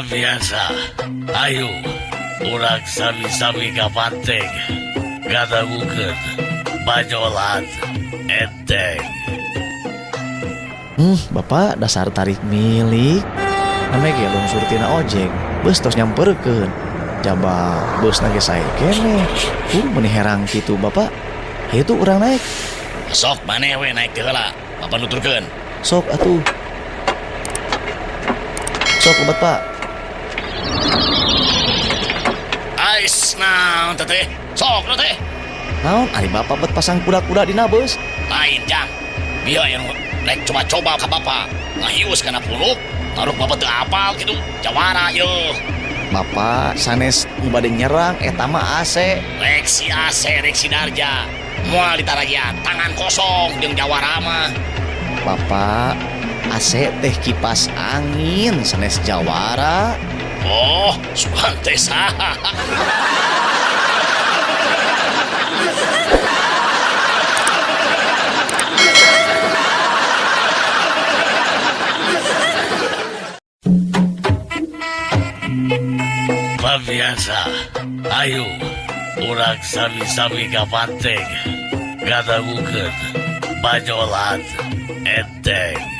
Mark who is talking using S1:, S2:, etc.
S1: Biasa, ayo urang sami-sami kapanteng ngadagukeun bajolan enteng.
S2: Bapak dasar tarik milik namanya ge lungsur tina ojek bus tos nyamperkeun jaba bus nage sae kene meni herang kitu bapak ayo tuh urang naik
S1: Sok maneh we naik heula, Bapak nuturkeun.
S2: sok atuh sok obat pak.
S1: Ais naon teh? Sok nu teh.
S2: Naon ari bapak bet pasang kuda-kuda dina bus
S1: Lain jang. Bieu yang rek coba-coba ka Bapak. Ngahius kana puluk, taruh Bapak teu apal kitu. Jawara yeuh.
S2: bapak sanes nu bade nyerang eta mah AC
S1: Rek si Ase, rek si Darja. Moal ditaragia tangan kosong jeung jawara mah.
S2: bapak AC teh kipas angin sanes jawara.
S1: Oh, sugan teh saha. Biasa, ayo urang sami-sami kapanteng ngadagukeun bajolan enteng.